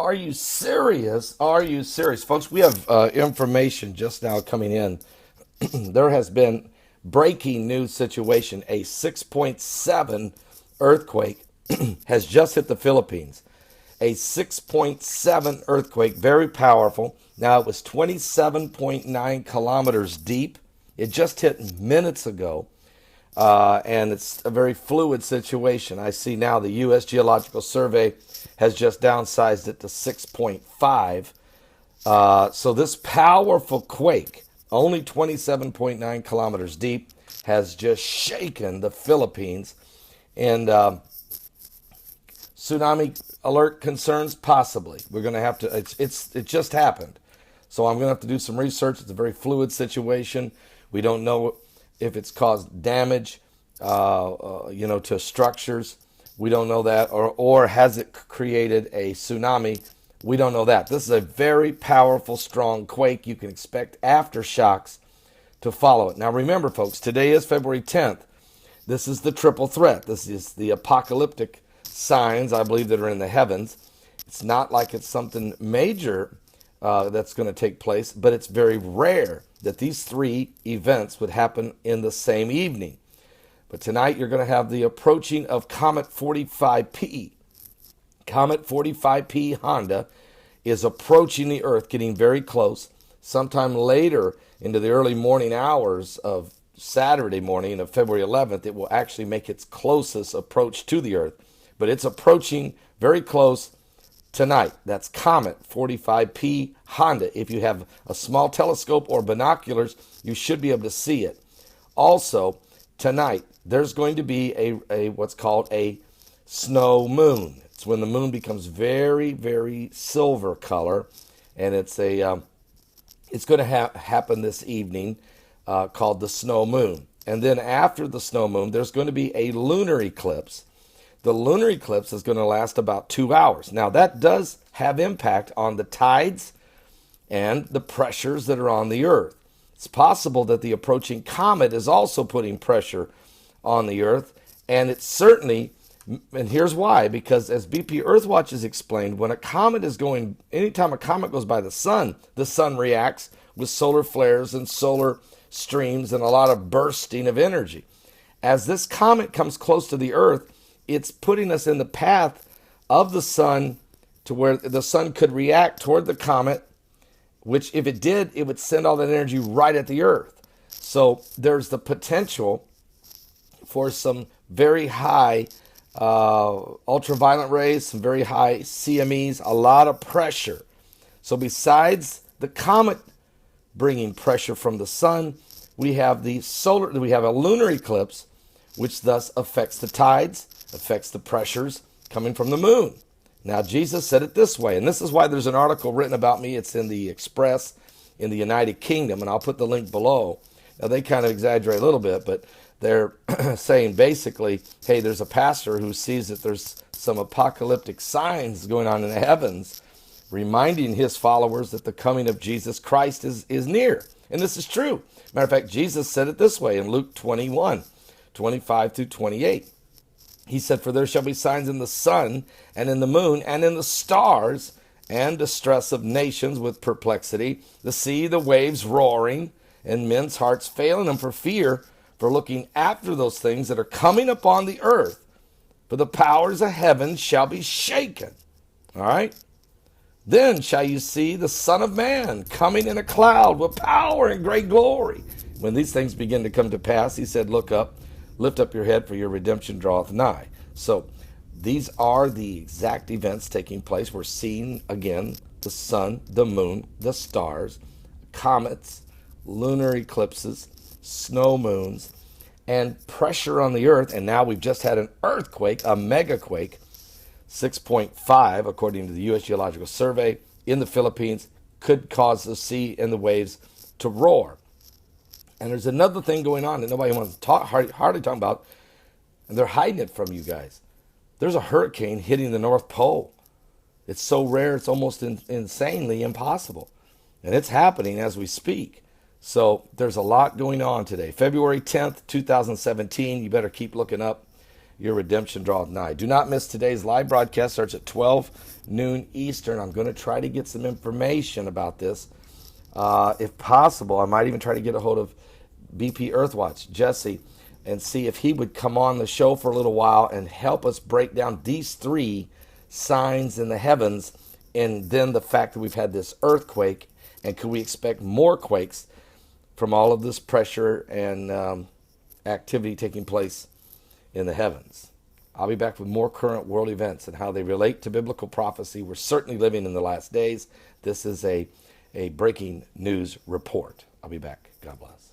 Are you serious? Are you serious? Folks, we have information just now coming in. There has been breaking news situation. A 6.7 earthquake has just hit the Philippines. A 6.7 earthquake, very powerful. Now, it was 27.9 kilometers deep. It just hit minutes ago. And it's a very fluid situation. I see now the U.S. Geological Survey has just downsized it to 6.5. So this powerful quake, only 27.9 kilometers deep, has just shaken the Philippines. And tsunami alert concerns, possibly. We're going to have to, it just happened. So I'm going to have to do some research. It's a very fluid situation. We don't know if it's caused damage, to structures. We don't know that. Or has it created a tsunami? We don't know that. This is a very powerful, strong quake. You can expect aftershocks to follow it. Now remember, folks, today is February 10th. This is the triple threat. This is the apocalyptic signs, I believe, that are in the heavens. It's not like it's something major that's going to take place, but it's very rare that these three events would happen in the same evening. But tonight you're going to have the approaching of Comet 45P. Comet 45P Honda is approaching the Earth, getting very close. Sometime later into the early morning hours of Saturday morning of February 11th, it will actually make its closest approach to the Earth. But it's approaching very close tonight. That's Comet 45P Honda. If you have a small telescope or binoculars, you should be able to see it. Also, tonight, there's going to be a what's called a snow moon. It's when the moon becomes very, very silver color, and it's going to happen this evening, called the snow moon. And then after the snow moon, there's going to be a lunar eclipse. The lunar eclipse is going to last about 2 hours. Now, that does have impact on the tides and the pressures that are on the Earth. It's possible that the approaching comet is also putting pressure on the Earth, and it's certainly, and here's why, because as BP Earthwatch has explained, when a comet is going, anytime a comet goes by the sun reacts with solar flares and solar streams and a lot of bursting of energy. As this comet comes close to the Earth, it's putting us in the path of the sun to where the sun could react toward the comet, which if it did, it would send all that energy right at the Earth. So there's the potential for some very high ultraviolet rays, some very high CMEs, a lot of pressure. So besides the comet bringing pressure from the sun, we have a lunar eclipse, which thus affects the tides, affects the pressures coming from the moon. Now, Jesus said it this way, and this is why there's an article written about me. It's in the Express in the United Kingdom, and I'll put the link below. Now, they kind of exaggerate a little bit, but they're saying basically, hey, there's a pastor who sees that there's some apocalyptic signs going on in the heavens, reminding his followers that the coming of Jesus Christ is near. And this is true. Matter of fact, Jesus said it this way in Luke 21:25-28. He said, "For there shall be signs in the sun and in the moon and in the stars, and distress of nations with perplexity, the sea, the waves roaring, and men's hearts failing them for fear, for looking after those things that are coming upon the earth. For the powers of heaven shall be shaken." All right? "Then shall you see the Son of Man coming in a cloud with power and great glory." When these things begin to come to pass, he said, "Look up, lift up your head, for your redemption draweth nigh." So these are the exact events taking place. We're seeing, again, the sun, the moon, the stars, comets, lunar eclipses, snow moons, and pressure on the earth. And now we've just had an earthquake, a megaquake, 6.5, according to the U.S. Geological Survey, in the Philippines, could cause the sea and the waves to roar. And there's another thing going on that nobody wants to hardly talk about, and they're hiding it from you guys. There's a hurricane hitting the North Pole. It's so rare, it's almost insanely impossible. And it's happening as we speak. So there's a lot going on today. February 10th, 2017, you better keep looking up your redemption draweth nigh. Do not miss today's live broadcast. Starts at 12 noon Eastern. I'm going to try to get some information about this. If possible, I might even try to get a hold of BP Earthwatch, Jesse, and see if he would come on the show for a little while and help us break down these three signs in the heavens, and then the fact that we've had this earthquake, and could we expect more quakes from all of this pressure and activity taking place in the heavens. I'll be back with more current world events and how they relate to biblical prophecy. We're certainly living in the last days. This is a breaking news report. I'll be back. God bless.